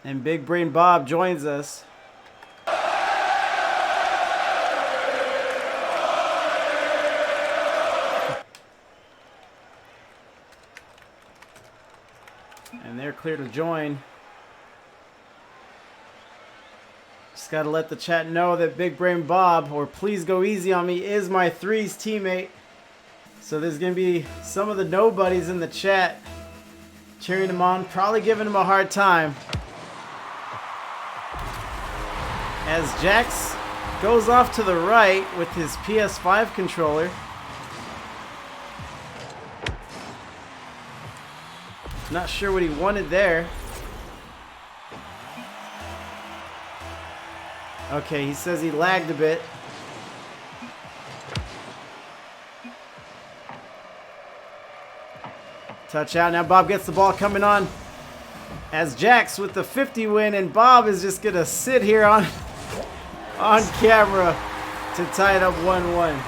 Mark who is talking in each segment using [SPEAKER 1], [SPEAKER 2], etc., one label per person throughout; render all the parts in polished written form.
[SPEAKER 1] And Big Brain Bob joins us. And they're clear to join. Just got to let the chat know that Big Brain Bob, or Please Go Easy on Me, is my threes teammate. So there's going to be some of the nobodies in the chat cheering him on, probably giving him a hard time. As Jaxs goes off to the right with his PS5 controller. Not sure what he wanted there. Okay, he says he lagged a bit. Touch out. Now Bob gets the ball coming on. As Jaxs with the 50 win, and Bob is just going to sit here on camera to tie it up 1-1.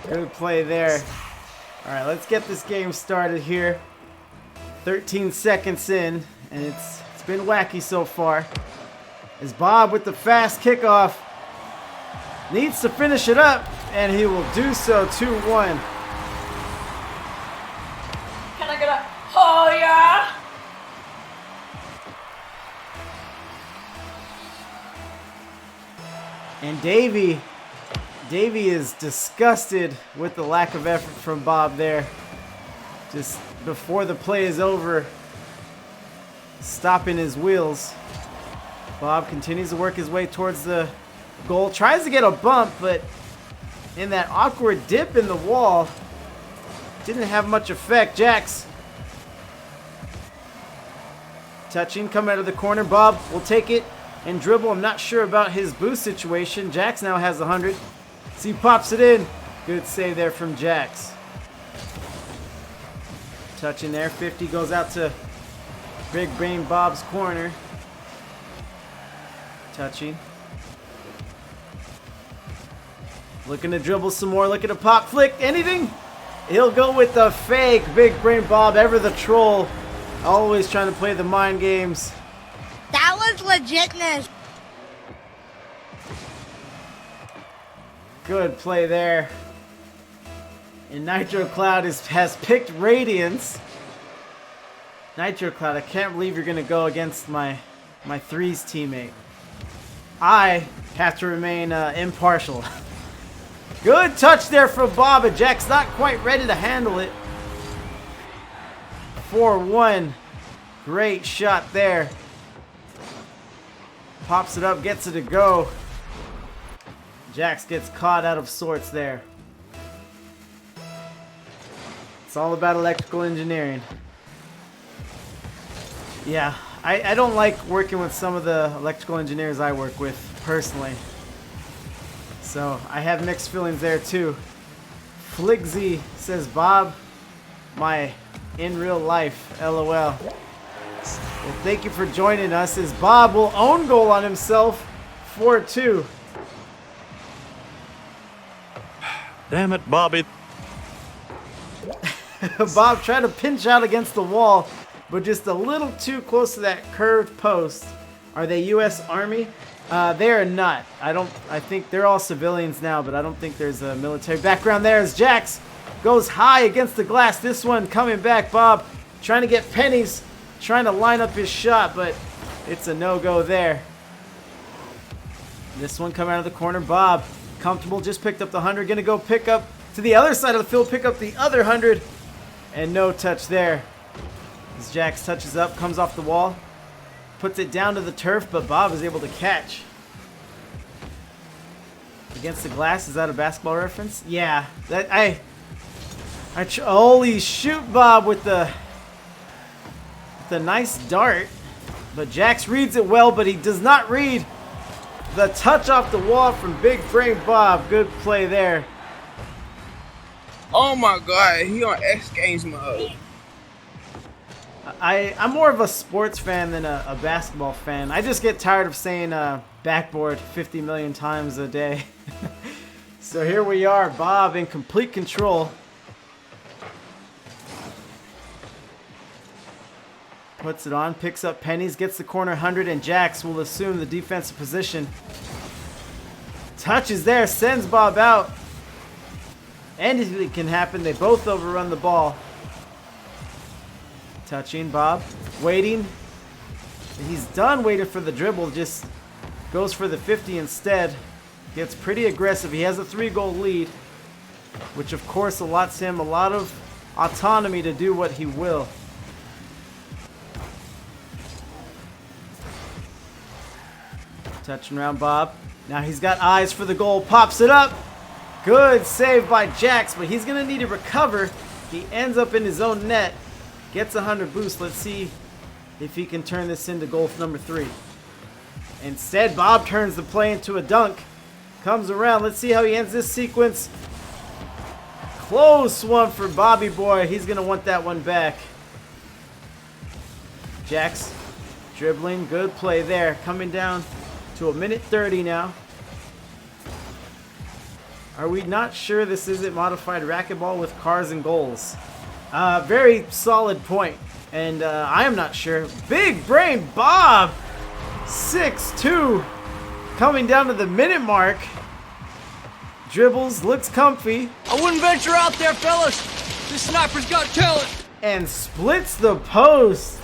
[SPEAKER 1] Good play there. All right, let's get this game started here. 13 seconds in, and it's been wacky so far. As Bob with the fast kickoff needs to finish it up, and he will do so. 2-1.
[SPEAKER 2] Can I get a oh yeah?
[SPEAKER 1] And Davey is disgusted with the lack of effort from Bob there. Just before the play is over, stopping his wheels. Bob continues to work his way towards the goal. Tries to get a bump, but in that awkward dip in the wall, didn't have much effect. Jaxs touching, coming out of the corner. Bob will take it and dribble. I'm not sure about his boost situation. Jaxs now has 100. So he pops it in. Good save there from Jaxs. Touching there. 50 goes out to Big Brain Bob's corner. Touching. Looking to dribble some more. Looking to pop flick. Anything? He'll go with the fake. Big Brain Bob, ever the troll. Always trying to play the mind games.
[SPEAKER 3] That was legitness.
[SPEAKER 1] Good play there. And Nitro Cloud has picked Radiance. Nitro Cloud, I can't believe you're going to go against my threes teammate. I have to remain impartial. Good touch there from Bob, and Jaxs not quite ready to handle it. 4-1. Great shot there. Pops it up, gets it to go. Jaxs gets caught out of sorts there. It's all about electrical engineering. Yeah, I don't like working with some of the electrical engineers I work with, personally. So, I have mixed feelings there, too. Fligzy says, Bob, my in real life, LOL. Well, thank you for joining us, as Bob will own goal on himself, 4-2.
[SPEAKER 4] Damn it, Bobby.
[SPEAKER 1] Bob tried to pinch out against the wall, but just a little too close to that curved post. Are they U.S. Army? They are not. I think they're all civilians now, but I don't think there's a military background there. As Jaxs goes high against the glass. This one coming back. Bob trying to get pennies, trying to line up his shot, but it's a no-go there. This one coming out of the corner. Bob, comfortable, just picked up the 100. Gonna go pick up to the other side of the field, pick up the other 100. And no touch there. As Jaxs touches up, comes off the wall, puts it down to the turf, but Bob is able to catch. Against the glass, is that a basketball reference? Yeah. Holy shoot, Bob with the nice dart. But Jaxs reads it well, but he does not read the touch off the wall from Big Brain Bob. Good play there.
[SPEAKER 5] Oh my god, he on X Games mode.
[SPEAKER 1] I'm more of a sports fan than a basketball fan. I just get tired of saying backboard 50 million times a day. So here we are, Bob in complete control. Puts it on, picks up pennies, gets the corner 100, and Jaxs will assume the defensive position. Touches there, sends Bob out. Anything can happen. They both overrun the ball. Touching, Bob. Waiting. He's done waiting for the dribble. Just goes for the 50 instead. Gets pretty aggressive. He has a 3-goal lead, which of course allots him a lot of autonomy to do what he will. Touching around Bob. Now he's got eyes for the goal. Pops it up. Good save by Jaxs, but he's going to need to recover. He ends up in his own net. Gets a 100 boost. Let's see if he can turn this into goal number 3. Instead, Bob turns the play into a dunk. Comes around. Let's see how he ends this sequence. Close one for Bobby Boy. He's going to want that one back. Jaxs dribbling. Good play there. Coming down to a minute 30 now. Are we not sure this isn't modified racquetball with cars and goals? Very solid point. And I am not sure. Big brain Bob. 6-2. Coming down to the minute mark. Dribbles. Looks comfy.
[SPEAKER 6] I wouldn't venture out there, fellas. This sniper's got talent.
[SPEAKER 1] And splits the post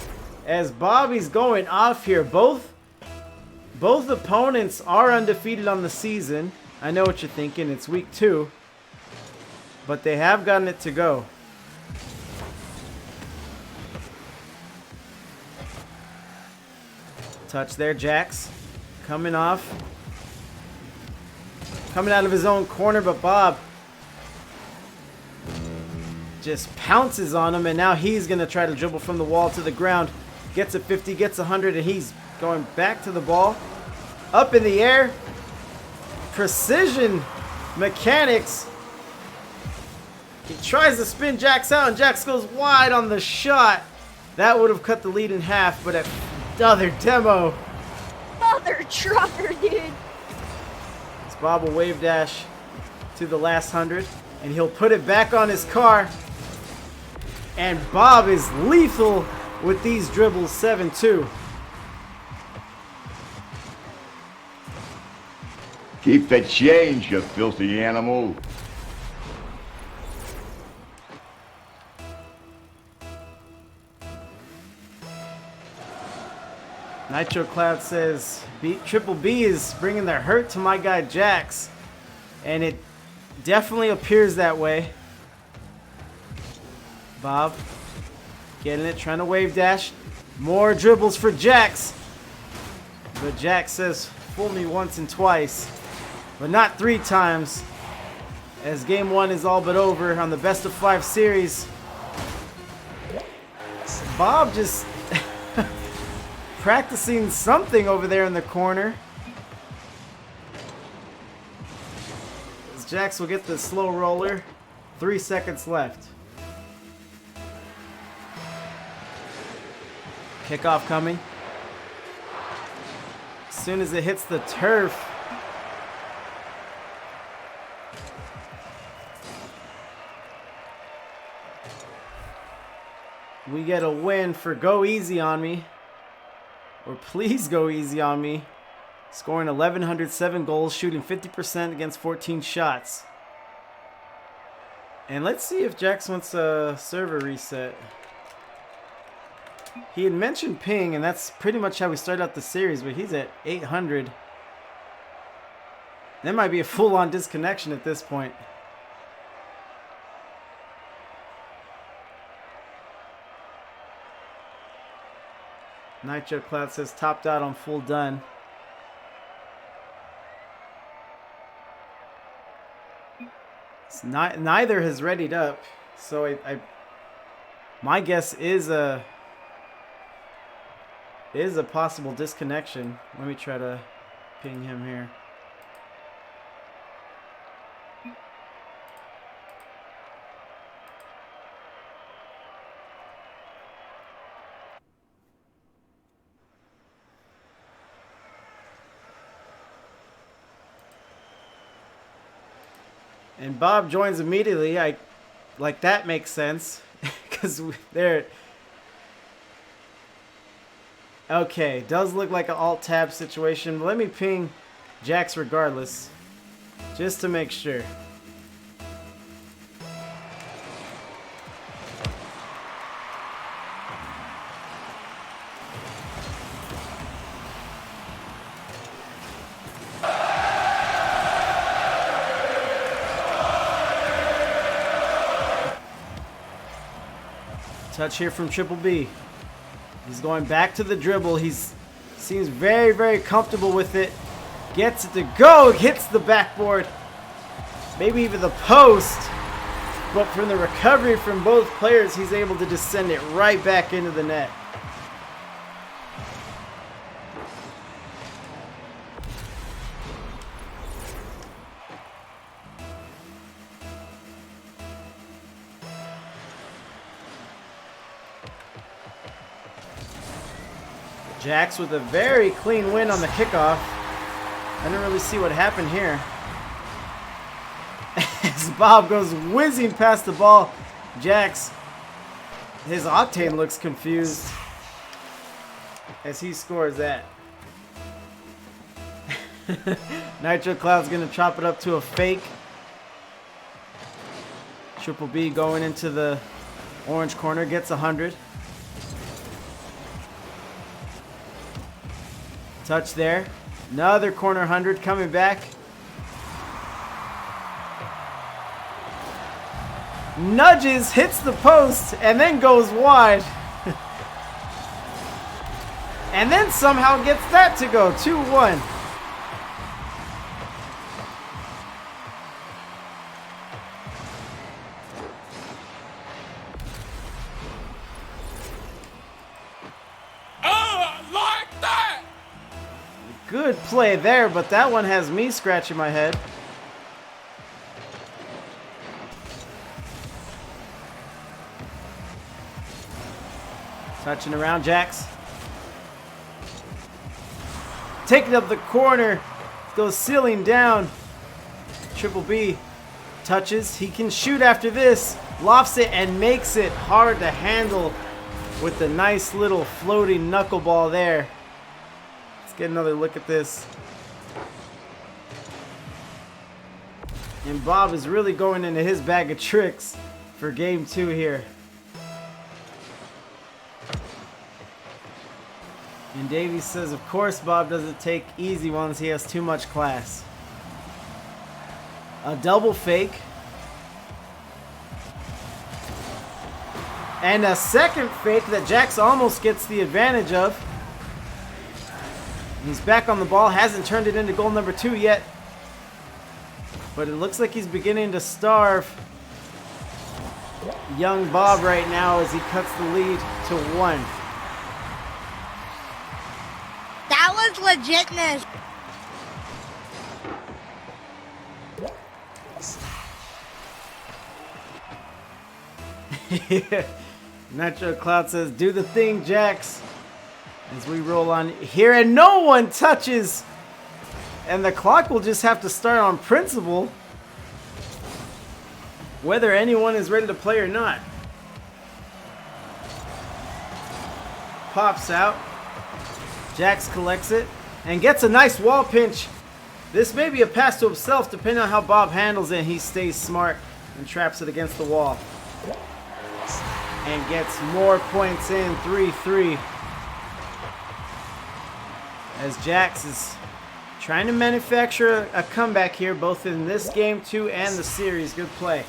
[SPEAKER 1] as Bobby's going off here. Both opponents are undefeated on the season. I know what you're thinking. It's week 2. But they have gotten it to go. Touch there, Jaxs. Coming off. Coming out of his own corner, but Bob just pounces on him, and now he's going to try to dribble from the wall to the ground. Gets a 50, gets a 100, and he's going back to the ball. Up in the air. Precision mechanics. He tries to spin Jaxs out, and Jaxs goes wide on the shot. That would have cut the lead in half, but another demo.
[SPEAKER 3] Mother trucker, dude.
[SPEAKER 1] As Bob will wave dash to the last 100, and he'll put it back on his car. And Bob is lethal with these dribbles. 7-2.
[SPEAKER 7] Keep the change, you filthy animal.
[SPEAKER 1] Nitro Cloud says Triple B is bringing their hurt to my guy Jaxs, and it definitely appears that way. Bob getting it, trying to wave dash. More dribbles for Jaxs, but Jaxs says fool me once and twice, but not 3 times, as game 1 is all but over on the best of 5 series. Bob just practicing something over there in the corner. As Jaxs will get the slow roller. 3 seconds left. Kickoff coming. As soon as it hits the turf, we get a win for Go Easy on Me. Or Please Go Easy on Me. Scoring 1,107 goals, shooting 50% against 14 shots. And let's see if Jaxs wants a server reset. He had mentioned ping, and that's pretty much how we started out the series, but he's at 800. That might be a full-on disconnection at this point. Nitro Cloud says topped out on full done. It's not, neither has readied up, so my guess is a possible disconnection. Let me try to ping him here. And Bob joins immediately. Like that makes sense because they're Okay, does look like an alt-tab situation. But let me ping Jaxs regardless, just to make sure. Touch here from Triple B. He's going back to the dribble. Seems very, very comfortable with it. Gets it to go. Hits the backboard. Maybe even the post. But from the recovery from both players, he's able to just send it right back into the net. Jaxs with a very clean win on the kickoff. I didn't really see what happened here. As Bob goes whizzing past the ball, Jaxs, his Octane looks confused as he scores that. Nitro Cloud's gonna chop it up to a fake. Triple B going into the orange corner, gets 100. Touch there. Another corner 100 coming back. Nudges, hits the post, and then goes wide. And then somehow gets that to go. 2-1. Good play there, but that one has me scratching my head. Touching around Jaxs. Taking up the corner. Goes ceiling down. Triple B touches. He can shoot after this. Lofts it and makes it hard to handle with the nice little floating knuckleball there. Get another look at this. And Bob is really going into his bag of tricks for game 2 here. And Davey says, of course Bob doesn't take easy ones, he has too much class. A double fake. And a second fake that Jaxs almost gets the advantage of. He's back on the ball, hasn't turned it into goal number 2 yet. But it looks like he's beginning to starve young Bob right now as he cuts the lead to 1.
[SPEAKER 3] That was legitness.
[SPEAKER 1] Nitro Cloud says, do the thing, Jaxs. As we roll on here, and no one touches. And the clock will just have to start on principle, whether anyone is ready to play or not. Pops out. Jaxs collects it and gets a nice wall pinch. This may be a pass to himself, depending on how Bob handles it. He stays smart and traps it against the wall. And gets more points in, 3-3. As Jaxs is trying to manufacture a comeback here, both in this game 2 and the series. Good play.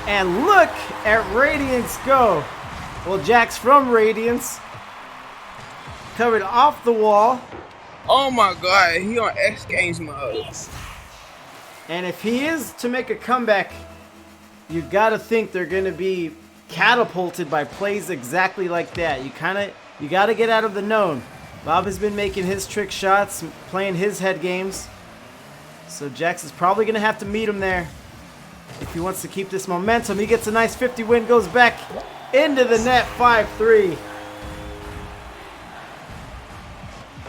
[SPEAKER 1] And look at Radiance go. Well, Jaxs from Radiance covered off the wall.
[SPEAKER 5] Oh my god, he on X Games mode.
[SPEAKER 1] And if he is to make a comeback, you gotta think they're gonna be catapulted by plays exactly like that. You gotta get out of the known. Bob has been making his trick shots, playing his head games. So Jaxs is probably gonna have to meet him there if he wants to keep this momentum. He gets a nice 50 win, goes back into the net, 5-3.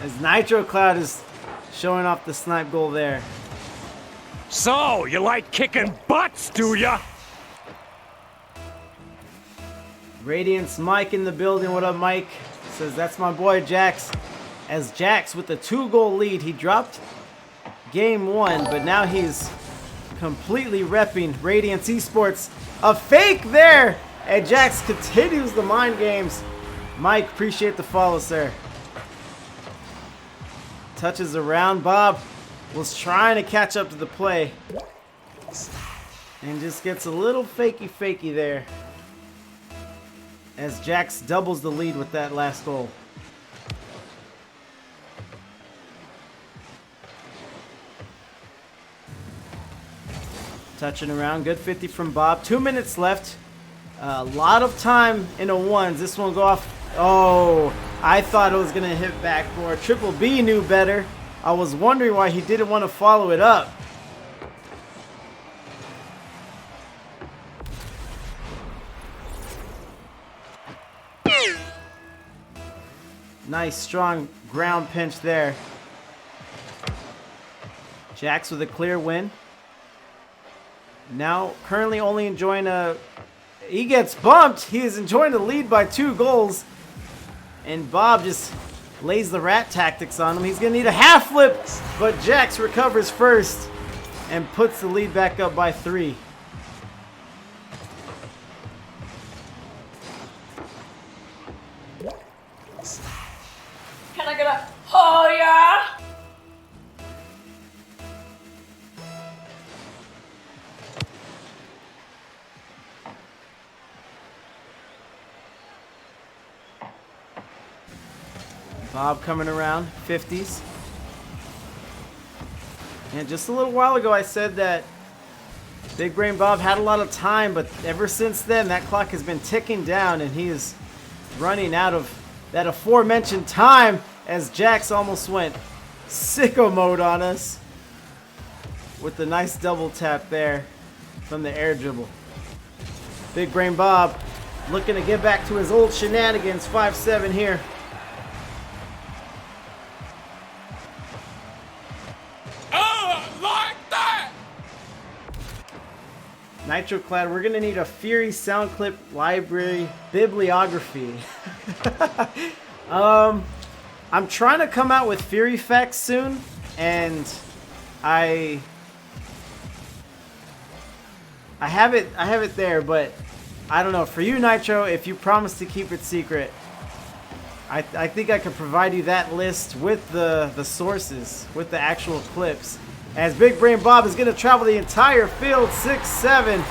[SPEAKER 1] As Nitro Cloud is showing off the snipe goal there.
[SPEAKER 4] So, you like kicking butts, do ya?
[SPEAKER 1] Radiance Mike in the building. What up, Mike? Says that's my boy Jaxs. As Jaxs with a 2-goal lead, he dropped game 1, but now he's completely repping Radiance Esports. A fake there, and Jaxs continues the mind games. Mike, appreciate the follow, sir. Touches around. Bob was trying to catch up to the play and just gets a little fakey there as Jaxs doubles the lead with that last goal. Touching around, good 50 from Bob. 2 minutes left. A lot of time in a ones. This one will go off. Oh, I thought it was going to hit backboard. Triple B knew better. I was wondering why he didn't want to follow it up. Nice, strong ground pinch there. Jaxs with a clear win. Now, currently only enjoying a... He gets bumped. He is enjoying the lead by 2 goals. And Bob just lays the rat tactics on him. He's going to need a half flip, but Jaxs recovers first and puts the lead back up by 3.
[SPEAKER 2] Can I get a oh yeah?
[SPEAKER 1] Bob coming around, 50s. And just a little while ago I said that Big Brain Bob had a lot of time, but ever since then that clock has been ticking down and he is running out of that aforementioned time as Jaxs almost went sicko mode on us with the nice double tap there from the air dribble. Big Brain Bob looking to get back to his old shenanigans, 5-7 here. NitroClad, we're gonna need a Fury sound clip library bibliography. I'm trying to come out with Fury facts soon, and I have it there, but I don't know. For you, Nitro, if you promise to keep it secret, I think I could provide you that list with the sources, with the actual clips. As Big Brain Bob is going to travel the entire field, 6-7.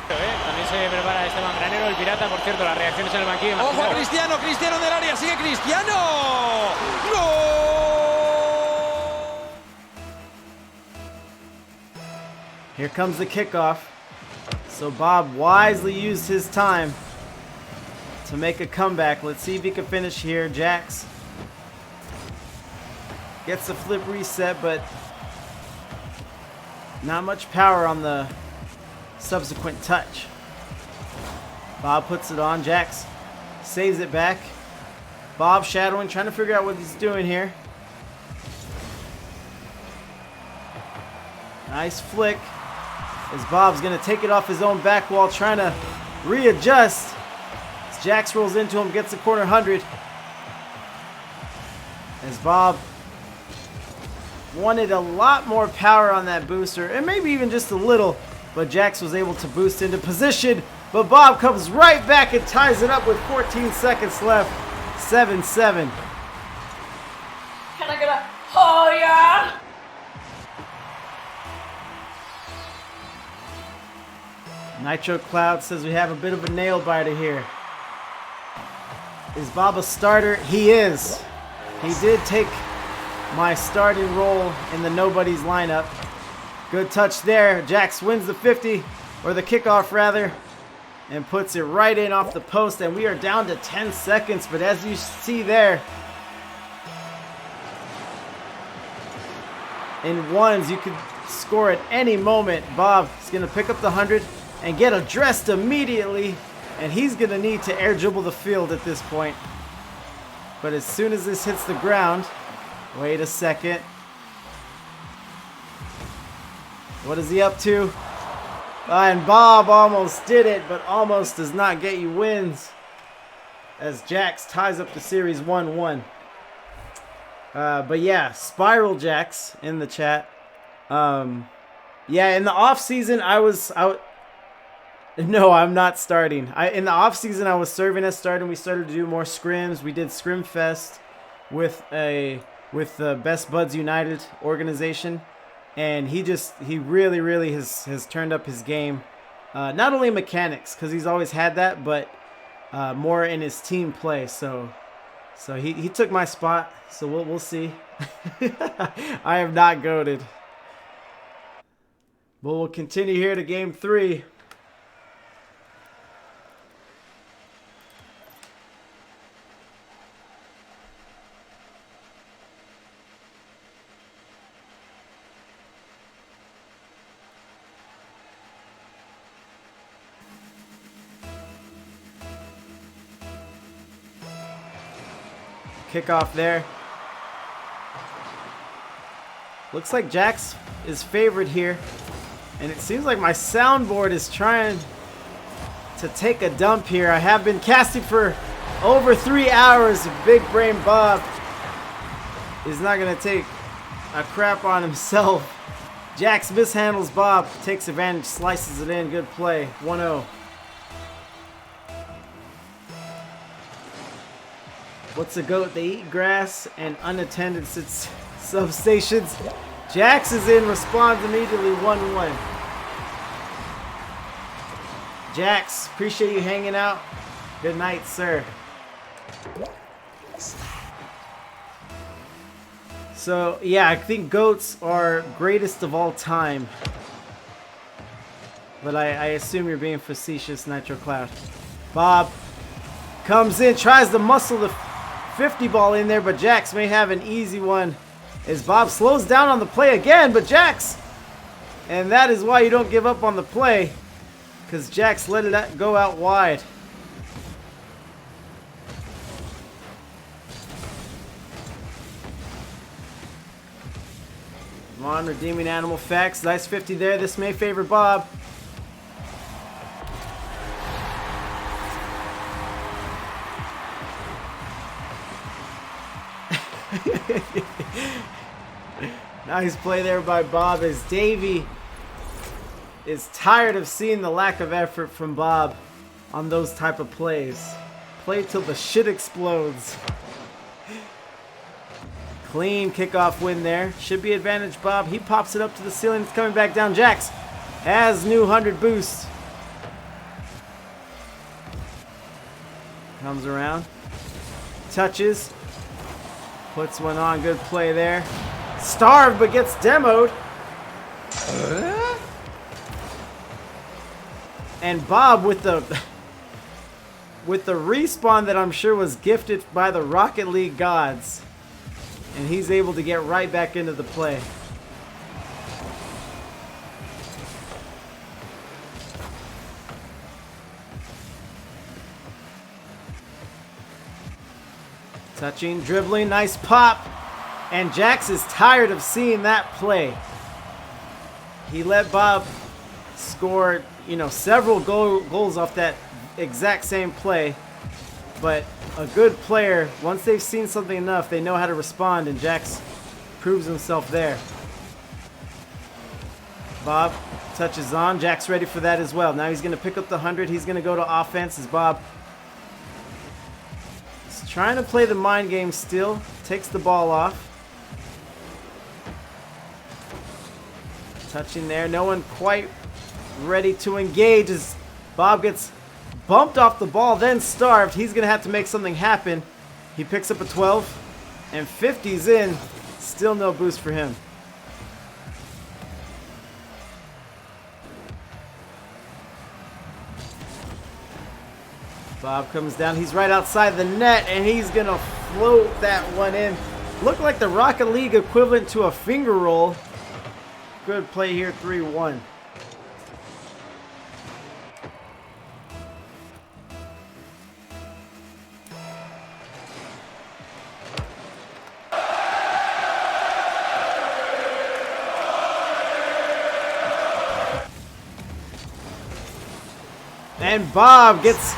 [SPEAKER 6] También se prepara Esteban Granero, el pirata, por cierto, las reacciones en el banquillo. ¡Ojo, Cristiano! ¡Cristiano del área! ¡Sigue Cristiano! ¡Gol!
[SPEAKER 1] Here comes the kickoff. So Bob wisely used his time to make a comeback. Let's see if he can finish here. Jaxs gets the flip reset, but not much power on the subsequent touch. Bob puts it on. Jaxs saves it back. Bob shadowing, trying to figure out what he's doing here. Nice flick. As Bob's going to take it off his own back wall, trying to readjust. As Jaxs rolls into him, gets the corner 100. As Bob wanted a lot more power on that booster, and maybe even just a little, but Jaxs was able to boost into position. But Bob comes right back and ties it up with 14 seconds left. 7-7.
[SPEAKER 2] Can I get a oh yeah?
[SPEAKER 1] Nitro Cloud says we have a bit of a nail biter here. Is Bob a starter? He is. He did take my starting role in the nobody's lineup. Good touch there. Jaxs wins the 50, or the kickoff rather, and puts it right in off the post, and we are down to 10 seconds. But as you see there, in ones you could score at any moment. Bob is going to pick up the 100 and get addressed immediately, and he's going to need to air dribble the field at this point. But as soon as this hits the ground, wait a second. What is he up to? And Bob almost did it, but almost does not get you wins. As Jaxs ties up the series 1-1. But yeah, Spiral Jaxs in the chat. Yeah, in the off season, no, I'm not starting. In the off season, I was serving as starting. We started to do more scrims. We did Scrim Fest with the Best Buds United organization, and he really has turned up his game. Not only mechanics, because he's always had that, but more in his team play. So he took my spot. So we'll see. I am not goated. But we'll continue here to game 3. Kickoff there. Looks like Jaxs is favored here. And it seems like my soundboard is trying to take a dump here. I have been casting for over 3 hours. Big Brain Bob is not going to take a crap on himself. Jaxs mishandles Bob. Takes advantage, slices it in. Good play. 1-0. What's a goat? They eat grass and unattended substations. Jaxs is in, responds immediately, 1-1. Jaxs, appreciate you hanging out. Good night, sir. So, yeah, I think goats are greatest of all time. But I assume you're being facetious, Nitro Cloud. Bob comes in, tries to muscle the 50 ball in there, but Jaxs may have an easy one. As Bob slows down on the play again, but Jaxs, and that is why you don't give up on the play, because Jaxs let it go out wide. Come on, redeeming animal facts. Nice 50 there. This may favor Bob. Nice play there by Bob, as Davey is tired of seeing the lack of effort from Bob on those type of plays. Play till the shit explodes. Clean kickoff win there. Should be advantage Bob. He pops it up to the ceiling. It's coming back down. Jaxs has new 100 boost. Comes around. Touches. Puts one on. Good play there. Starved, but gets demoed. And Bob with the respawn that I'm sure was gifted by the Rocket League gods. And he's able to get right back into the play. Touching, dribbling, nice pop. And Jaxs is tired of seeing that play. He let Bob score, several goals off that exact same play. But a good player, once they've seen something enough, they know how to respond, and Jaxs proves himself there. Bob touches on. Jaxs ready for that as well. Now he's going to pick up the 100. He's going to go to offense as Bob is trying to play the mind game still. Takes the ball off. Touching there. No one quite ready to engage as Bob gets bumped off the ball, then starved. He's going to have to make something happen. He picks up a 12, and 50's in. Still no boost for him. Bob comes down. He's right outside the net, and he's going to float that one in. Looked like the Rocket League equivalent to a finger roll. Good play here, 3-1. And Bob gets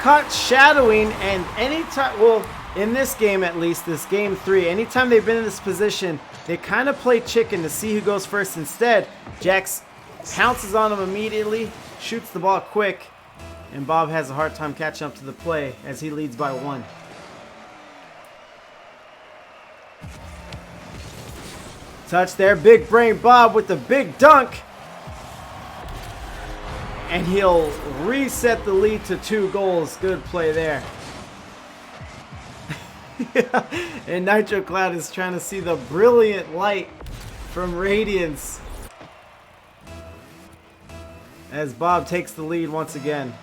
[SPEAKER 1] caught shadowing, and anytime, well, in this game at least, this game 3, anytime they've been in this position, they kind of play chicken to see who goes first. Instead, Jaxs pounces on him immediately, shoots the ball quick, and Bob has a hard time catching up to the play as he leads by 1. Touch there, big brain Bob with the big dunk. And he'll reset the lead to 2 goals. Good play there. And Nitro Cloud is trying to see the brilliant light from Radiance as Bob takes the lead once again.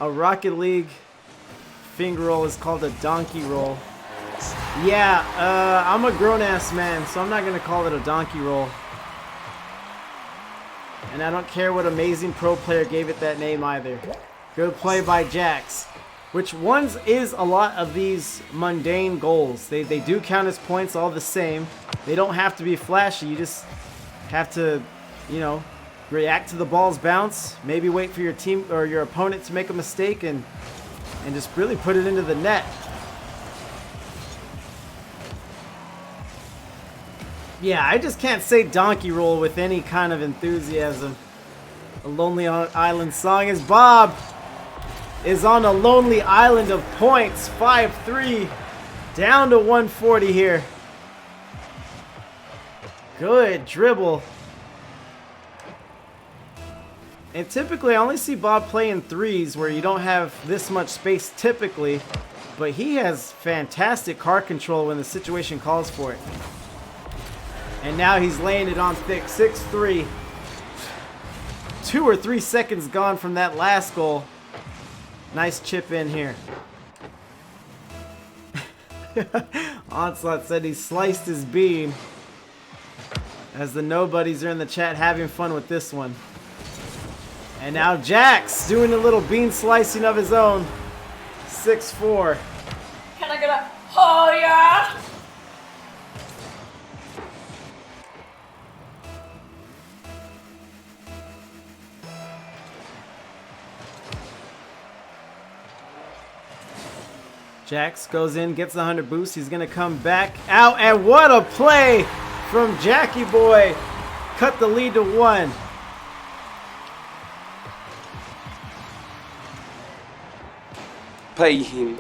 [SPEAKER 1] A Rocket League finger roll is called a donkey roll. Yeah, I'm a grown-ass man, so I'm not going to call it a donkey roll. And I don't care what amazing pro player gave it that name either. Good play by Jaxs. Which ones is a lot of these mundane goals. They do count as points all the same. They don't have to be flashy. You just have to, you know, react to the ball's bounce. Maybe wait for your team or your opponent to make a mistake and just really put it into the net. Yeah, I just can't say donkey roll with any kind of enthusiasm. A Lonely Island song as Bob is on a lonely island of points. 5-3. Down to 140 here. Good dribble. And typically I only see Bob play in 3s where you don't have this much space typically. But he has fantastic car control when the situation calls for it. And now he's laying it on thick. 6-3. 2 or 3 seconds gone from that last goal. Nice chip in here. Onslaught said he sliced his bean. As the nobodies are in the chat having fun with this one. And now Jaxs doing a little bean slicing of his own. 6-4.
[SPEAKER 2] Can I get a oh yeah?
[SPEAKER 1] Jaxs goes in, gets the 100 boost. He's going to come back out. And what a play from Jackie Boy. Cut the lead to 1.
[SPEAKER 8] Pay him.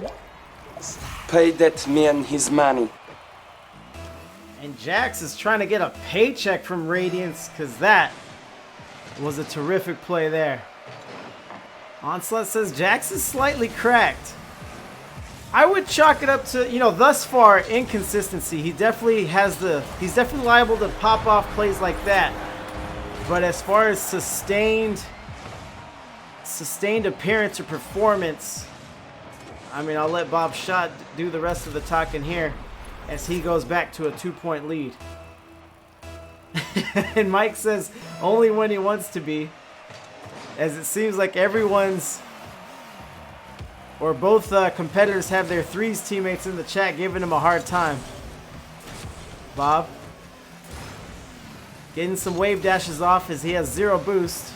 [SPEAKER 8] Pay that man his money.
[SPEAKER 1] And Jaxs is trying to get a paycheck from Radiance because that was a terrific play there. Onslaught says Jaxs is slightly cracked. I would chalk it up to, you know, thus far, inconsistency. He definitely has he's definitely liable to pop off plays like that. But as far as sustained appearance or performance, I mean, I'll let Bob Schott do the rest of the talking here as he goes back to a 2-point lead. And Mike says only when he wants to be, as it seems like everyone's or both competitors have their 3s teammates in the chat giving him a hard time. Bob getting some wave dashes off as he has 0 boost.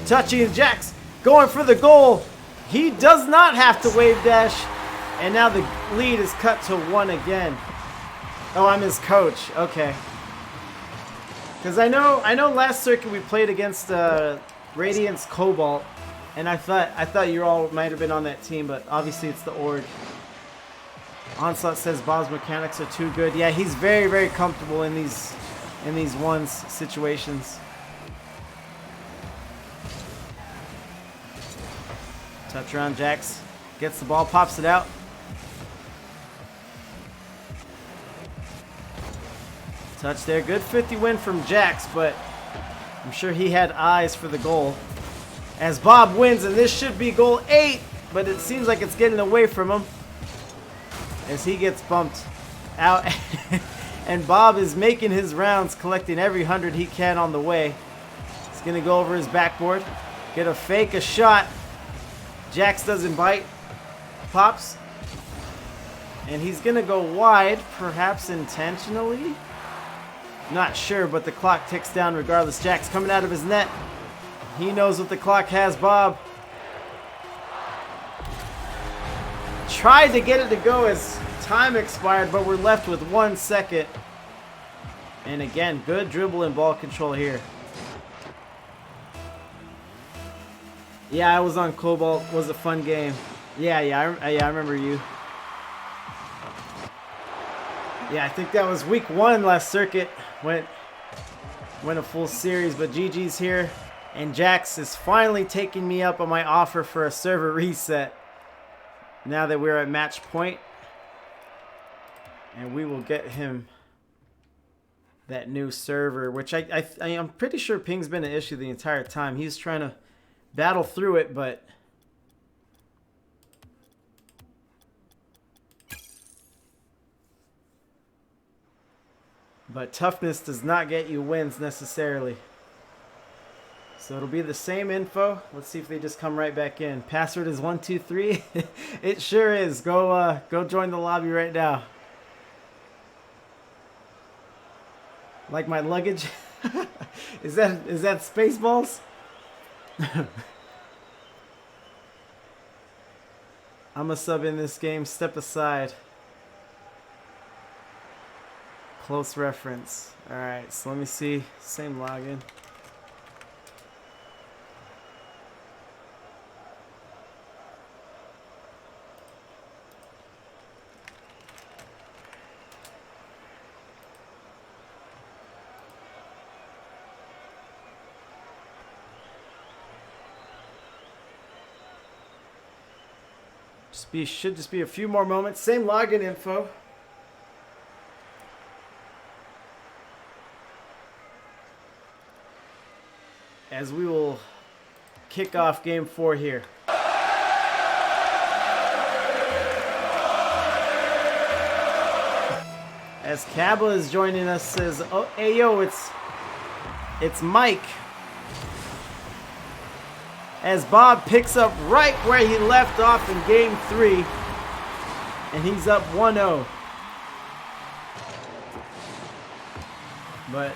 [SPEAKER 1] Touching Jaxs going for the goal. He does not have to wave dash. And now the lead is cut to 1 again. Oh, I'm his coach. Okay. Because I know last circuit we played against Radiance Cobalt. And I thought you all might have been on that team, but obviously it's the org. Onslaught says Bob's mechanics are too good. Yeah, he's very, very comfortable in these ones situations. Touch around Jaxs. Gets the ball, pops it out. Touch there. Good 50 win from Jaxs, but I'm sure he had eyes for the goal. As Bob wins, and this should be goal 8, but it seems like it's getting away from him as he gets bumped out. And Bob is making his rounds, collecting every 100 he can on the way. He's going to go over his backboard, get a fake, a shot. Jaxs doesn't bite, pops, and he's going to go wide, perhaps intentionally. Not sure, but the clock ticks down regardless. Jaxs coming out of his net. He knows what the clock has, Bob. Tried to get it to go as time expired, but we're left with 1 second. And again, good dribble and ball control here. Yeah, I was on Cobalt. It was a fun game. Yeah, I remember you. Yeah, I think that was week 1 last circuit. Went a full series, but GG's here. And Jaxs is finally taking me up on my offer for a server reset. Now that we're at match point. And we will get him that new server, which I'm pretty sure ping's been an issue the entire time. He's trying to battle through it, but toughness does not get you wins necessarily. So it'll be the same info. Let's see if they just come right back in. Password is 123. It sure is. Go join the lobby right now. Like my luggage? Is that Spaceballs? I'm a sub in this game. Step aside. Close reference. Alright, so let me see. Same login. Should just be a few more moments. Same login info. As we will kick off game 4 here. As Kaba is joining us, says, "Oh, hey yo, it's Mike." As Bob picks up right where he left off in game 3, and he's up 1-0. But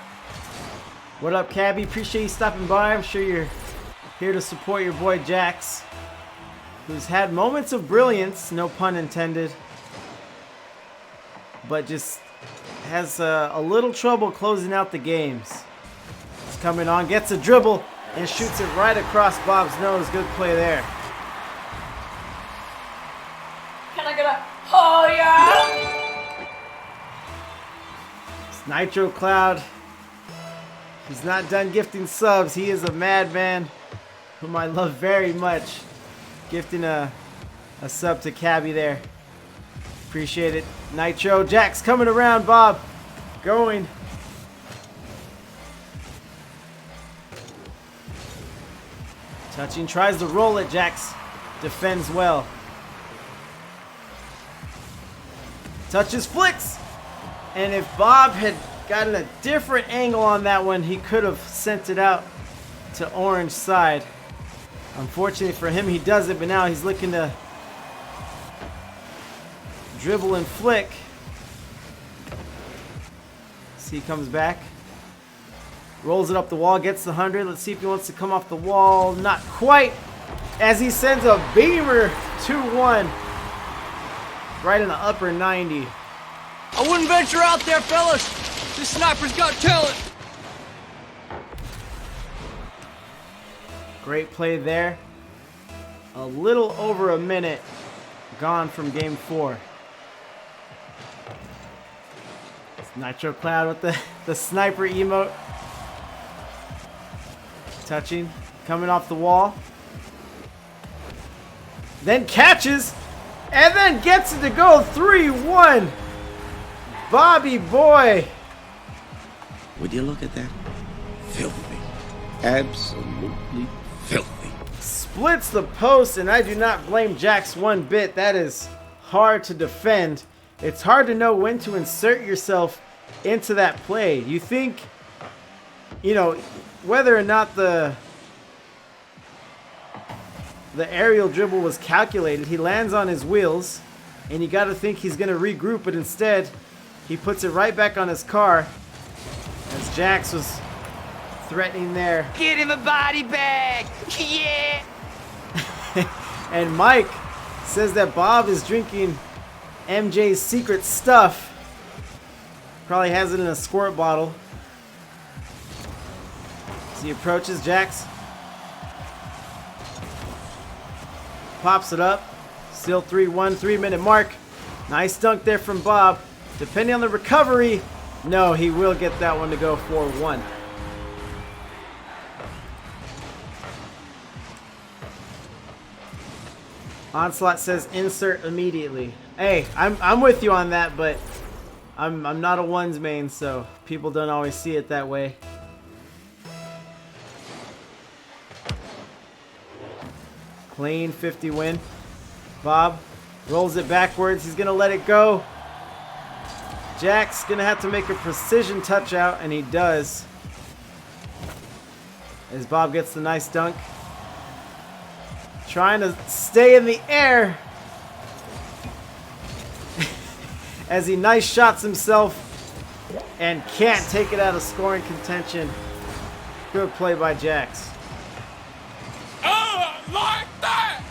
[SPEAKER 1] what up, Cabby? Appreciate you stopping by. I'm sure you're here to support your boy Jaxs, who's had moments of brilliance, no pun intended, but just has a little trouble closing out the games. He's coming on, gets a dribble, and shoots it right across Bob's nose. Good play there.
[SPEAKER 2] Can I get a oh yeah?
[SPEAKER 1] It's Nitro Cloud. He's not done gifting subs. He is a madman whom I love very much. Gifting a sub to Cabby there. Appreciate it. Nitro. Jaxs coming around, Bob. Going. Touching, tries to roll it. Jaxs defends well. Touches, flicks. And if Bob had gotten a different angle on that one, he could have sent it out to orange side. Unfortunately for him, he does it, but now he's looking to dribble and flick. See, he comes back. Rolls it up the wall, gets the 100. Let's see if he wants to come off the wall. Not quite. As he sends a beamer 2-1. Right in the upper 90.
[SPEAKER 6] I wouldn't venture out there, fellas. This sniper's got talent.
[SPEAKER 1] Great play there. A little over a minute gone from game 4. It's Nitro Cloud with the sniper emote. Touching, coming off the wall. Then catches, and then gets it to go 3-1. Bobby boy.
[SPEAKER 9] Would you look at that? Filthy. Absolutely filthy.
[SPEAKER 1] Splits the post, and I do not blame Jaxs one bit. That is hard to defend. It's hard to know when to insert yourself into that play. You think, you know, whether or not the aerial dribble was calculated, he lands on his wheels, and you got to think he's going to regroup, but instead, he puts it right back on his car As Jaxs was threatening there.
[SPEAKER 6] Get in the body bag! Yeah!
[SPEAKER 1] And Mike says that Bob is drinking MJ's secret stuff. Probably has it in a squirt bottle. As he approaches Jaxs. Pops it up. Still 3-1, 3-minute mark. Nice dunk there from Bob. Depending on the recovery, no, he will get that one to go 4-1. Onslaught says insert immediately. Hey, I'm with you on that, but I'm not a ones main, so people don't always see it that way. Clean 50 win. Bob rolls it backwards. He's gonna let it go. Jaxs gonna have to make a precision touch out, and he does. As Bob gets the nice dunk. Trying to stay in the air. As he nice shots himself and can't take it out of scoring contention. Good play by Jaxs.
[SPEAKER 4] Oh, like that!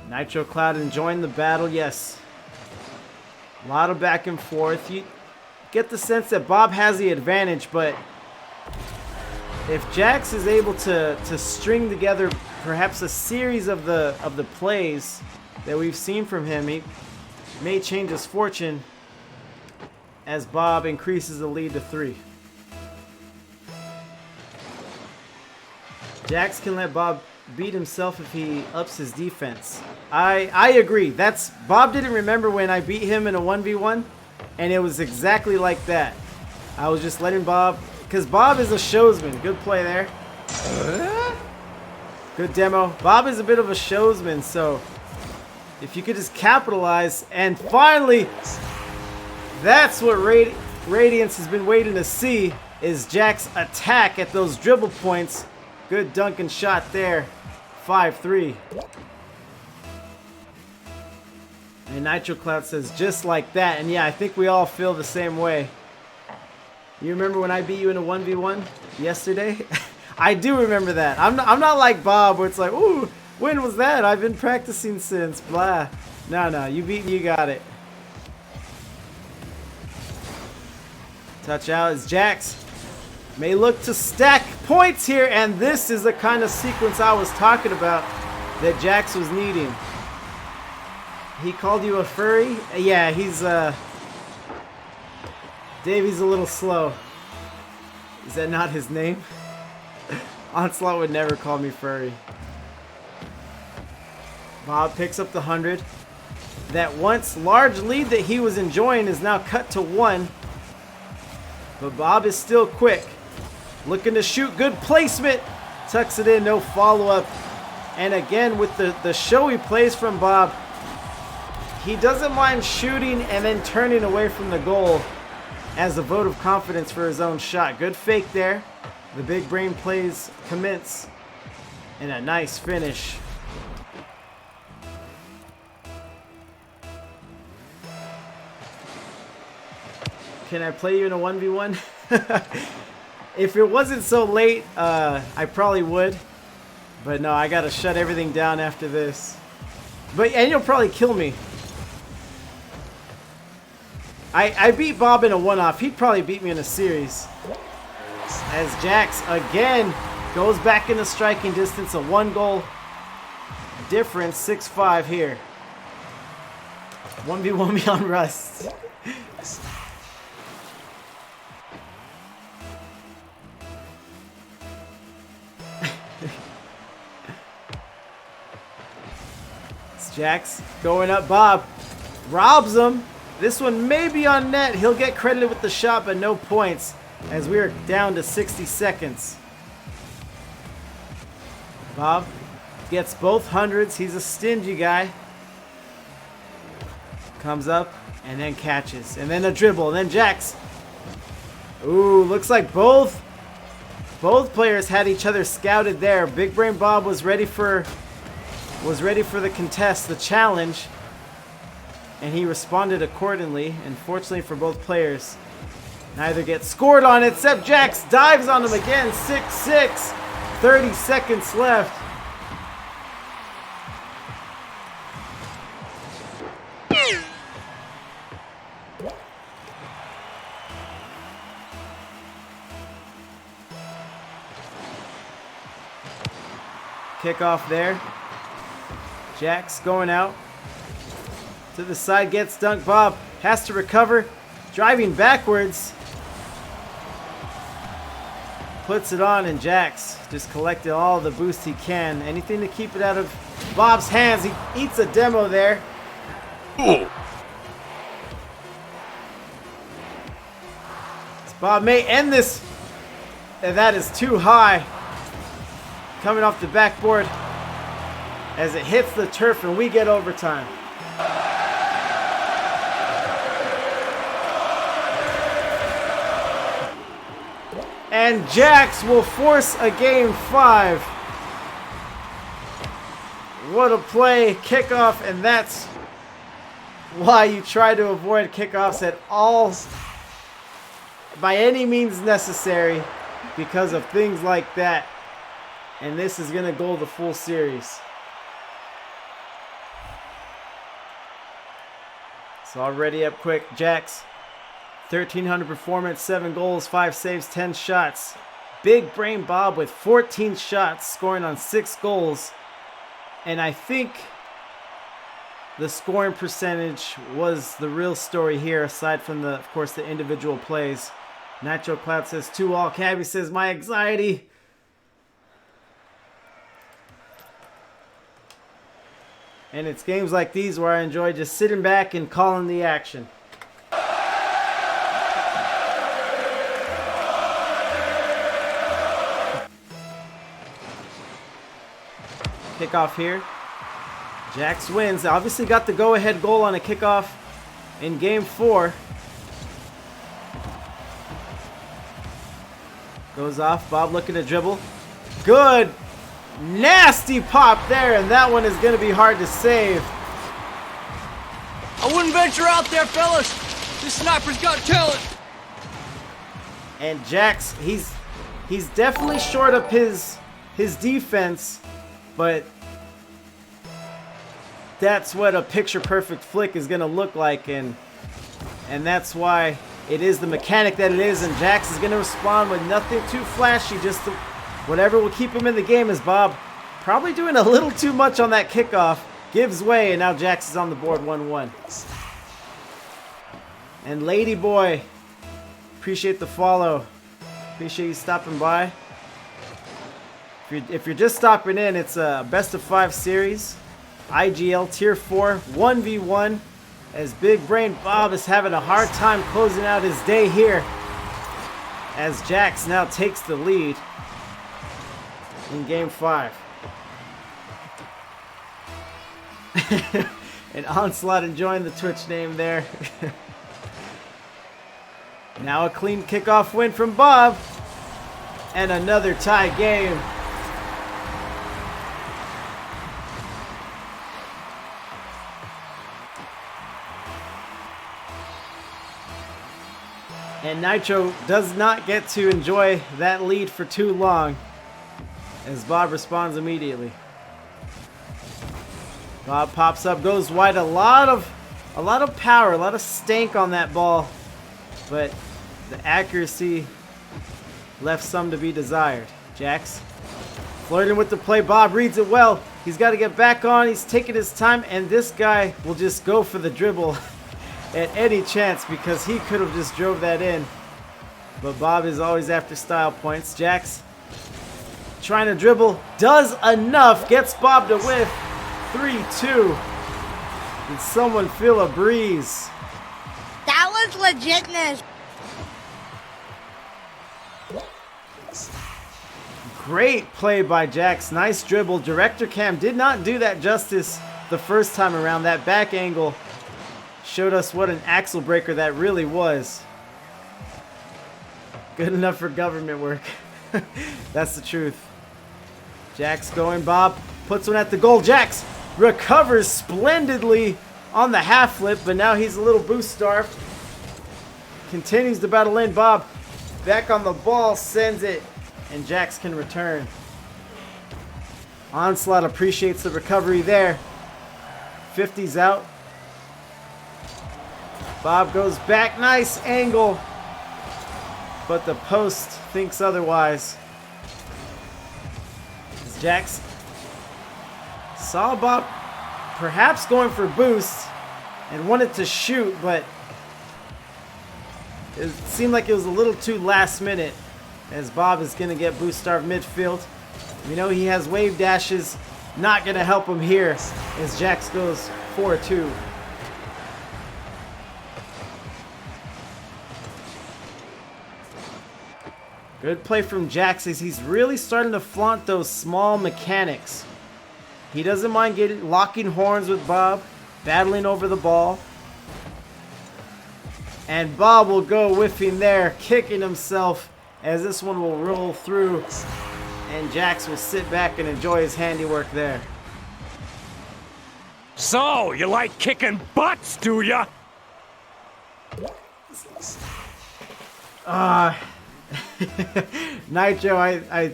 [SPEAKER 1] Nitro Cloud enjoying the battle, yes. A lot of back and forth. You get the sense that Bob has the advantage, but if Jaxs is able to string together perhaps a series of the plays that we've seen from him, he may change his fortune as Bob increases the lead to 3. Jaxs can let Bob beat himself if he ups his defense. I agree. Bob didn't remember when I beat him in a 1v1, and it was exactly like that. I was just letting Bob, because Bob is a showsman. Good play there. Good demo. Bob is a bit of a showsman, so if you could just capitalize, and finally, that's what Radiance has been waiting to see, is Jaxs attack at those dribble points. Good dunk and shot there. 5-3. And Nitro Cloud says just like that. And yeah, I think we all feel the same way. You remember when I beat you in a 1v1 yesterday? I do remember that. I'm not like Bob where it's like, ooh, when was that? I've been practicing since, blah. No, you beat me, you got it. Touch out is Jaxs. May look to stack points here, and this is the kind of sequence I was talking about that Jaxs was needing. He called you a furry? Yeah, he's Davey's a little slow. Is that not his name? Onslaught would never call me furry. Bob picks up the 100. That once large lead that he was enjoying is now cut to 1. But Bob is still quick. Looking to shoot, good placement. Tucks it in, no follow-up. And again, with the showy plays from Bob, he doesn't mind shooting and then turning away from the goal as a vote of confidence for his own shot. Good fake there. The big brain plays commence. And a nice finish. Can I play you in a 1v1? If it wasn't so late, I probably would. But no, I gotta shut everything down after this. And you'll probably kill me. I beat Bob in a one-off. He'd probably beat me in a series. As Jaxs again goes back into striking distance. A 1-goal difference. 6-5 here. 1v1 beyond Rust. Jaxs going up. Bob robs him. This one may be on net. He'll get credited with the shot, but no points as we are down to 60 seconds. Bob gets both hundreds. He's a stingy guy. Comes up and then catches. And then a dribble. And then Jaxs. Ooh, looks like both players had each other scouted there. Big Brain Bob was ready for the contest, the challenge. and he responded accordingly. And fortunately for both players, neither gets scored on except Jaxs dives on him again. 6-6. 30 seconds left. Kickoff there. Jaxs going out to the side, gets dunked. Bob has to recover, driving backwards. Puts it on, and Jaxs just collected all the boost he can. Anything to keep it out of Bob's hands. He eats a demo there. Bob may end this, and that is too high. Coming off the backboard as it hits the turf, and we get overtime. And Jaxs will force a game 5. What a play, kickoff, and that's why you try to avoid kickoffs at all, by any means necessary, because of things like that. And this is going to go the full series. So already up quick. Jaxs, 1,300 performance, 7 goals, 5 saves, 10 shots. Big brain Bob with 14 shots, scoring on 6 goals. And I think the scoring percentage was the real story here, aside from, of course, the individual plays. Nitro Cloud says 2-all. Cabby says, my anxiety. And it's games like these where I enjoy just sitting back and calling the action. Kickoff here. Jaxs wins. Obviously got the go-ahead goal on a kickoff in game 4. Goes off. Bob looking to dribble. Good. Nasty pop there, and that one is going to be hard to save.
[SPEAKER 6] I wouldn't venture out there, fellas. This sniper's got talent.
[SPEAKER 1] And Jaxs, he's definitely short up his defense, but that's what a picture-perfect flick is going to look like, and that's why it is the mechanic that it is, and Jaxs is going to respond with nothing too flashy, just whatever will keep him in the game. As Bob, probably doing a little too much on that kickoff, gives way, and now Jaxs is on the board 1-1. And Lady Boy, appreciate the follow. Appreciate you stopping by. If you're just stopping in, it's a best of 5 series. IGL Tier 4, 1v1. As Big Brain Bob is having a hard time closing out his day here, as Jaxs now takes the lead in game 5. And Onslaught enjoying the Twitch name there. Now a clean kickoff win from Bob. And another tie game. And Nitro does not get to enjoy that lead for too long, as Bob responds immediately. Bob pops up, goes wide. A lot of power, a lot of stank on that ball, but the accuracy left some to be desired. Jaxs flirting with the play. Bob reads it well. He's got to get back on. He's taking his time, and this guy will just go for the dribble at any chance, because he could have just drove that in. But Bob is always after style points. Jaxs trying to dribble, does enough, gets Bob to whiff. 3-2. Did someone feel a breeze?
[SPEAKER 3] That was legitness.
[SPEAKER 1] Great play by Jaxs. Nice dribble. Director Cam did not do that justice the first time around. That back angle showed us what an axle breaker that really was. Good enough for government work. That's the truth. Jaxs going. Bob puts one at the goal. Jaxs recovers splendidly on the half flip, but now he's a little boost starved. Continues to battle in. Bob back on the ball, sends it, and Jaxs can return. Onslaught appreciates the recovery there. 50's out. Bob goes back, nice angle, but the post thinks otherwise. As Jaxs saw Bob perhaps going for boost and wanted to shoot, but it seemed like it was a little too last minute, as Bob is going to get boost starved midfield. We know he has wave dashes, not going to help him here as Jaxs goes 4-2. Good play from Jaxs as he's really starting to flaunt those small mechanics. He doesn't mind locking horns with Bob, battling over the ball. And Bob will go whiffing there, kicking himself as this one will roll through. And Jaxs will sit back and enjoy his handiwork there.
[SPEAKER 4] So, you like kicking butts, do ya?
[SPEAKER 1] Nitro, I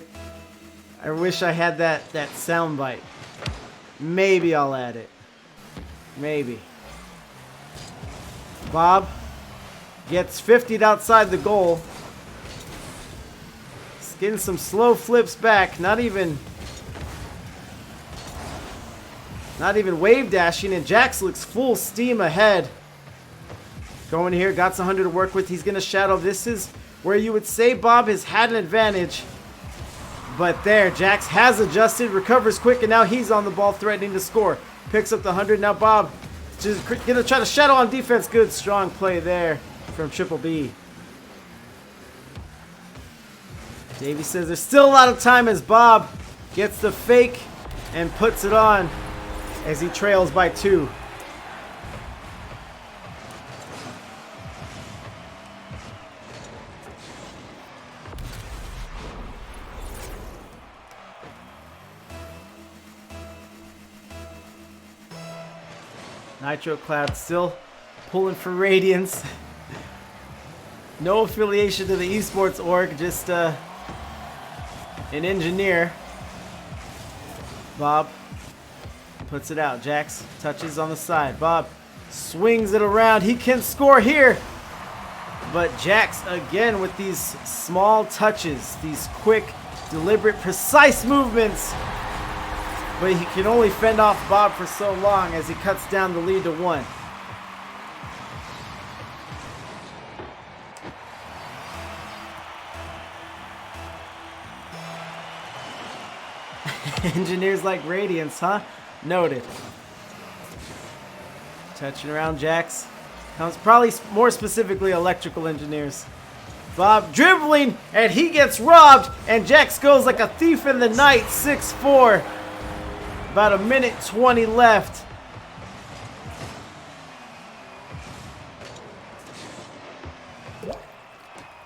[SPEAKER 1] wish I had that sound bite. Maybe I'll add it. Maybe. Bob gets 50'd outside the goal. He's getting some slow flips back. Not even wave dashing, and Jaxs looks full steam ahead. Going here, got some 100 to work with. He's going to shadow. This is where you would say Bob has had an advantage. But there, Jaxs has adjusted, recovers quick, and now he's on the ball threatening to score. Picks up the 100. Now Bob just going to try to shadow on defense. Good, strong play there from Triple B. Davey says there's still a lot of time as Bob gets the fake and puts it on as he trails by 2. Nitro Cloud still pulling for Radiance. No affiliation to the esports org, just an engineer. Bob puts it out. Jaxs touches on the side. Bob swings it around. He can score here. But Jaxs again with these small touches, these quick, deliberate, precise movements. But he can only fend off Bob for so long as he cuts down the lead to 1. Engineers like Radiance, huh? Noted. Touching around Jaxs. Comes probably more specifically electrical engineers. Bob dribbling, and he gets robbed, and Jaxs goes like a thief in the night, 6-4. About 1:20 left.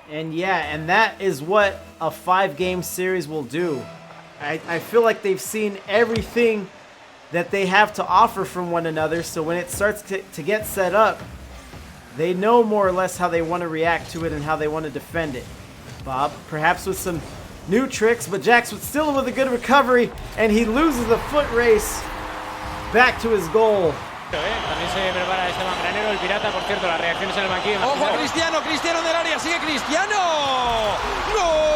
[SPEAKER 1] And yeah, and that is what a 5-game series will do. I feel like they've seen everything that they have to offer from one another, so when it starts to get set up, they know more or less how they want to react to it and how they want to defend it. Bob, perhaps with some new tricks, but Jaxs was still with a good recovery, and he loses the foot race back to his goal.
[SPEAKER 6] También se prepara Esteban Granero, el pirata, por cierto, las reacciones en el banquillo. ¡Ojo a Cristiano! ¡Cristiano del área! ¡Sigue Cristiano! ¡Gol!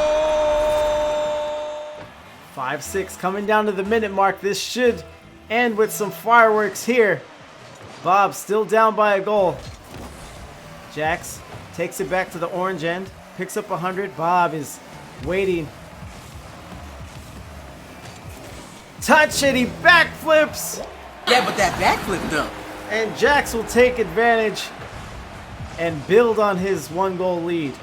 [SPEAKER 1] 5-6 coming down to the minute mark. This should end with some fireworks here. Bob still down by a goal. Jaxs takes it back to the orange end, picks up 100. Bob is waiting. Touch it, he backflips.
[SPEAKER 10] Yeah, but that backflip though.
[SPEAKER 1] And Jaxs will take advantage and build on his 1-goal lead.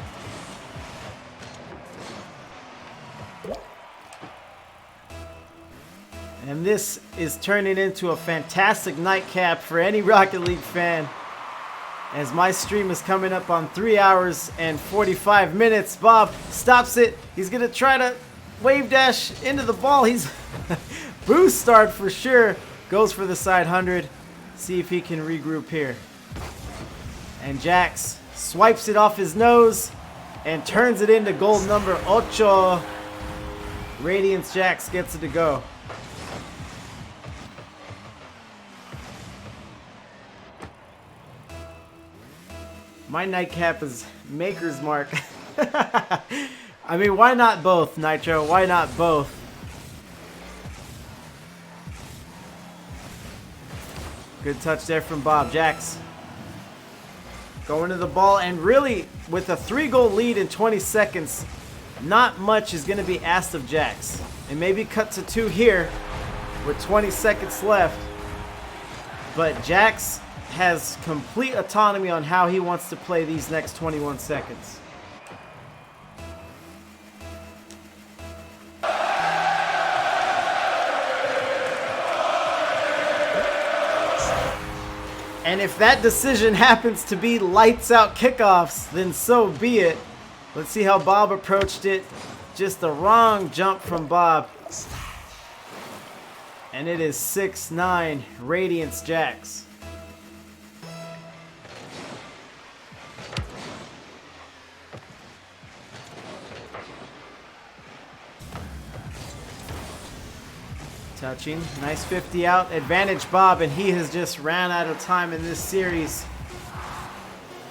[SPEAKER 1] And this is turning into a fantastic nightcap for any Rocket League fan, as my stream is coming up on 3 hours and 45 minutes. Bob stops it. He's going to try to wave dash into the ball. He's boost start for sure. Goes for the side 100. See if he can regroup here. And Jaxs swipes it off his nose and turns it into goal number 8. Radiance Jaxs gets it to go. My nightcap is Maker's Mark. I mean, why not both, Nitro? Why not both? Good touch there from Bob. Jaxs going to the ball, and really, with a 3-goal lead in 20 seconds, not much is going to be asked of Jaxs. And maybe cut to 2 here with 20 seconds left. But Jaxs has complete autonomy on how he wants to play these next 21 seconds. And if that decision happens to be lights out kickoffs, then so be it. Let's see how Bob approached it. Just the wrong jump from Bob. And it is 6-9 Radiance Jaxs. Touching. Nice 50 out. Advantage Bob, and he has just ran out of time in this series.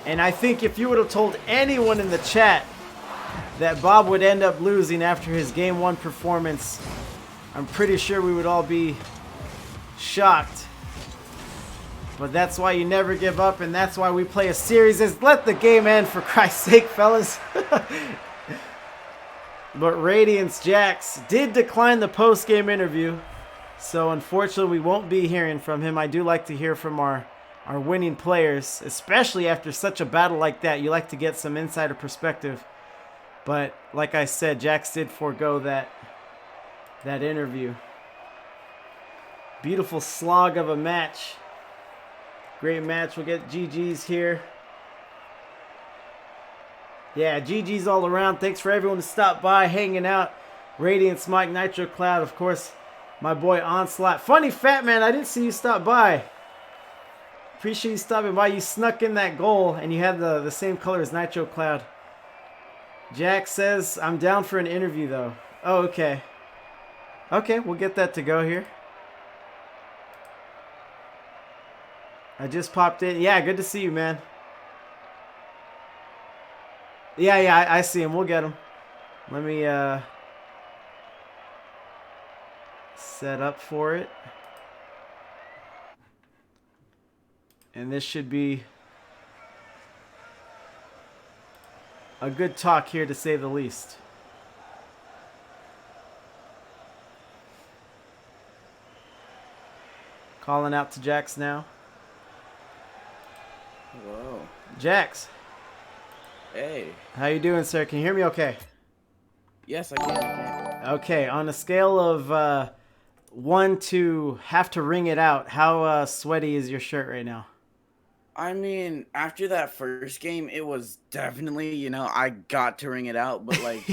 [SPEAKER 1] And I think if you would have told anyone in the chat that Bob would end up losing after his Game 1 performance, I'm pretty sure we would all be shocked. But that's why you never give up, and that's why we play a series, is let the game end, for Christ's sake, fellas. But Radiance Jaxs did decline the post-game interview, so unfortunately we won't be hearing from him. I do like to hear from our winning players, especially after such a battle like that. You like to get some insider perspective. But like I said, Jaxs did forego that interview. Beautiful slog of a match. Great match. We'll get GG's here. Yeah, GG's all around. Thanks for everyone to stop by, hanging out. Radiance, Mike, Nitro Cloud, of course, my boy Onslaught. Funny Fat Man, I didn't see you stop by. Appreciate you stopping by. You snuck in that goal, and you had the same color as Nitro Cloud. Jack says, I'm down for an interview, though. Oh, okay. Okay, we'll get that to go here. I just popped in. Yeah, good to see you, man. Yeah, I see him. We'll get him. Let me set up for it. And this should be a good talk here, to say the least. Calling out to Jaxs now.
[SPEAKER 11] Whoa.
[SPEAKER 1] Jaxs.
[SPEAKER 11] Hey.
[SPEAKER 1] How you doing, sir? Can you hear me okay?
[SPEAKER 11] Yes, I can.
[SPEAKER 1] Okay, on a scale of 1 to have to wring it out, how sweaty is your shirt right now?
[SPEAKER 11] I mean, after that first game, it was definitely, you know, I got to wring it out, but like,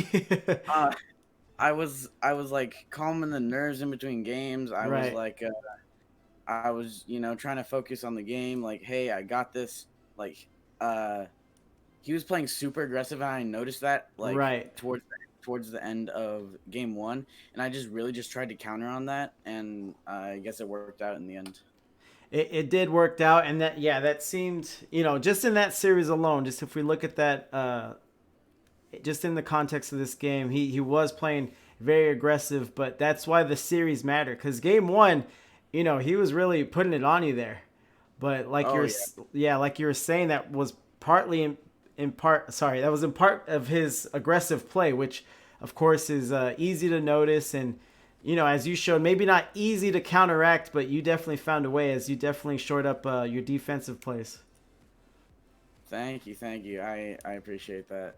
[SPEAKER 11] I was like calming the nerves in between games. I was like, I was, you know, trying to focus on the game. Like, hey, I got this. Like, he was playing super aggressive, and I noticed that, like, towards the end of game 1, and I really tried to counter on that, and I guess it worked out in the end.
[SPEAKER 1] It did work out, and that seemed, you know, just in that series alone, just if we look at that, just in the context of this game, he was playing very aggressive, but that's why the series mattered, because game 1, you know, he was really putting it on you there, but like like you were saying, that was partly in part of his aggressive play, which of course is easy to notice, and you know, as you showed, maybe not easy to counteract, but you definitely found a way, as you definitely shored up your defensive plays.
[SPEAKER 11] Thank you. I appreciate that.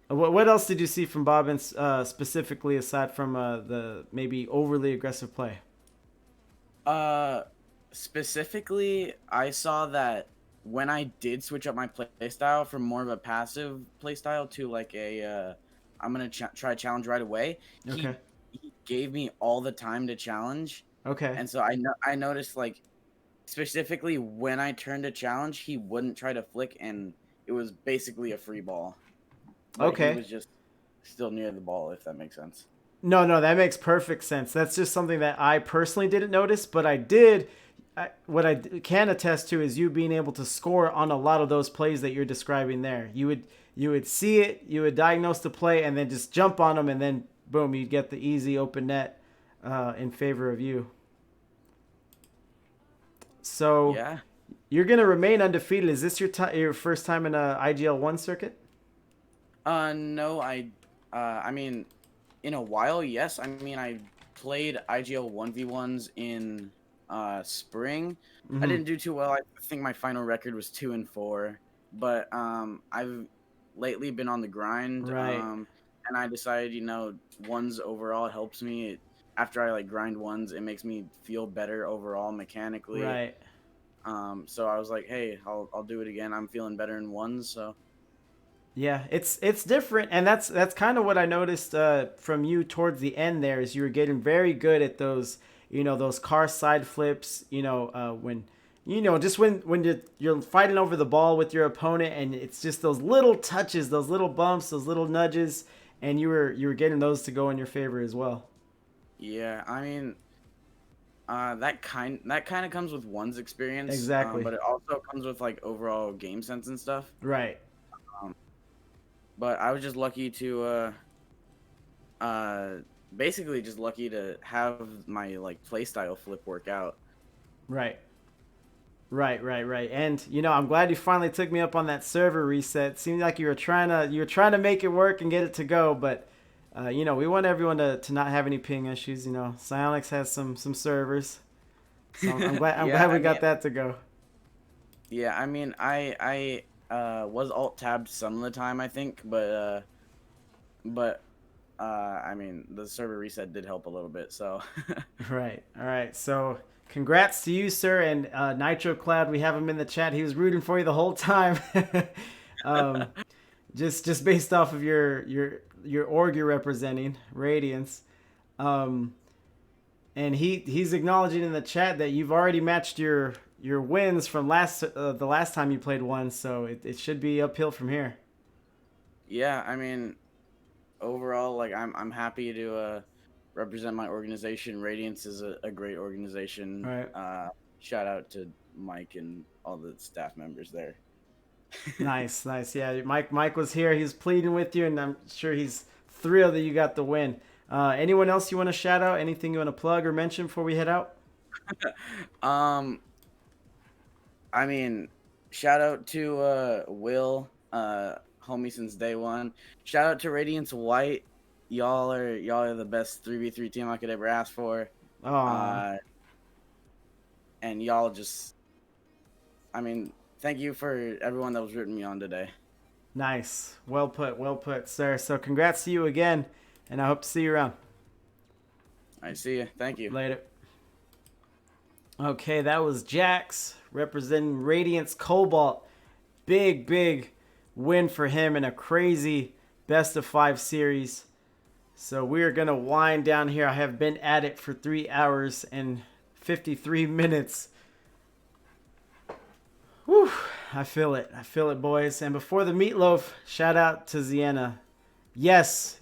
[SPEAKER 1] What else did you see from Bobbin, specifically, aside from the maybe overly aggressive play?
[SPEAKER 11] Specifically, I saw that when I did switch up my play style from more of a passive play style to like a I'm gonna try challenge right away.
[SPEAKER 1] Okay.
[SPEAKER 11] He gave me all the time to challenge.
[SPEAKER 1] Okay.
[SPEAKER 11] And so I noticed, like, specifically when I turned a challenge, he wouldn't try to flick, and it was basically a free ball. But
[SPEAKER 1] Okay.
[SPEAKER 11] He was just still near the ball, if that makes sense.
[SPEAKER 1] No, that makes perfect sense. That's just something that I personally didn't notice, but I did. What I can attest to is you being able to score on a lot of those plays that you're describing there. You would see it, you would diagnose the play, and then just jump on them, and then boom, you'd get the easy open net in favor of you. So
[SPEAKER 11] Yeah.
[SPEAKER 1] you're gonna remain undefeated. Is this your first time in a IGL 1 circuit?
[SPEAKER 11] No, I mean, in a while, yes. I mean, I played IGL 1v1s in spring. I didn't do too well. I think my final record was 2-4. But I've lately been on the grind.
[SPEAKER 1] Right.
[SPEAKER 11] And I decided, ones overall helps me. After I grind ones, it makes me feel better overall mechanically.
[SPEAKER 1] Right.
[SPEAKER 11] So I was like, hey, I'll do it again. I'm feeling better in ones, so.
[SPEAKER 1] Yeah, it's different, and that's kind of what I noticed from you towards the end. There is you were getting very good at those, those car side flips. When, just when you're fighting over the ball with your opponent, and it's just those little touches, those little bumps, those little nudges, and you were getting those to go in your favor as well.
[SPEAKER 11] Yeah, I mean, that kind of comes with one's experience.
[SPEAKER 1] Exactly.
[SPEAKER 11] But it also comes with overall game sense and stuff.
[SPEAKER 1] Right.
[SPEAKER 11] But I was just lucky to, basically just lucky to have my playstyle flip work out.
[SPEAKER 1] Right. And I'm glad you finally took me up on that server reset. Seemed like you were trying to make it work and get it to go, but we want everyone to not have any ping issues. Psionics has some servers, so I'm glad we got that to go.
[SPEAKER 11] Yeah, I mean, I was alt tabbed some of the time, I think, but I mean, the server reset did help a little bit, so.
[SPEAKER 1] Right. All right. So, congrats to you, sir, and Nitro Cloud. We have him in the chat. He was rooting for you the whole time. Just based off of your org you're representing, Radiance. And he's acknowledging in the chat that you've already matched your wins from the last time you played one, so it should be uphill from here. Yeah,
[SPEAKER 11] I mean, overall, I'm happy to represent my organization. Radiance is a great organization.
[SPEAKER 1] Right.
[SPEAKER 11] Shout out to Mike and all the staff members there.
[SPEAKER 1] Nice. Yeah, Mike was here. He was pleading with you, and I'm sure he's thrilled that you got the win. Anyone else you want to shout out? Anything you want to plug or mention before we head out?
[SPEAKER 11] I mean, shout out to Will, homie since day one. Shout out to Radiance White. Y'all are the best 3v3 team I could ever ask for. And y'all just, I mean, thank you for everyone that was rooting me on today.
[SPEAKER 1] Nice. Well put, sir. So congrats to you again, and I hope to see you around.
[SPEAKER 11] All right, see you. Thank you.
[SPEAKER 1] Later. Okay, that was Jaxs representing Radiance Cobalt. Big win for him in a crazy best of 5 series. So we are going to wind down here. I have been at it for 3 hours and 53 minutes. Whew, I feel it, boys. And before the meatloaf, shout out to Ziena. Yes,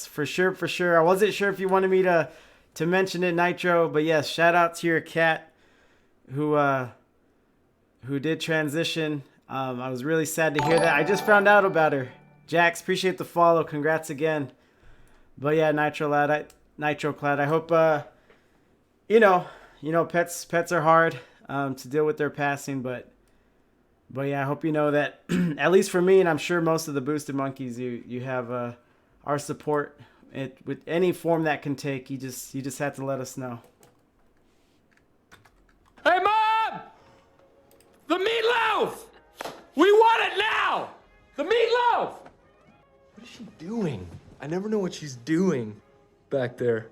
[SPEAKER 1] for sure. I wasn't sure if you wanted me to mention it, Nitro, but yes, shout out to your cat who did transition. I was really sad to hear that. I just found out about her. Jaxs, appreciate the follow. Congrats again. But yeah, Nitro Cloud. I hope pets are hard to deal with their passing, but yeah, I hope you know that at least for me, and I'm sure most of the boosted monkeys, you have our support with any form that can take. You just have to let us know.
[SPEAKER 4] Hey, Mom! The meatloaf! We want it now! The meatloaf!
[SPEAKER 12] What is she doing? I never know what she's doing back there.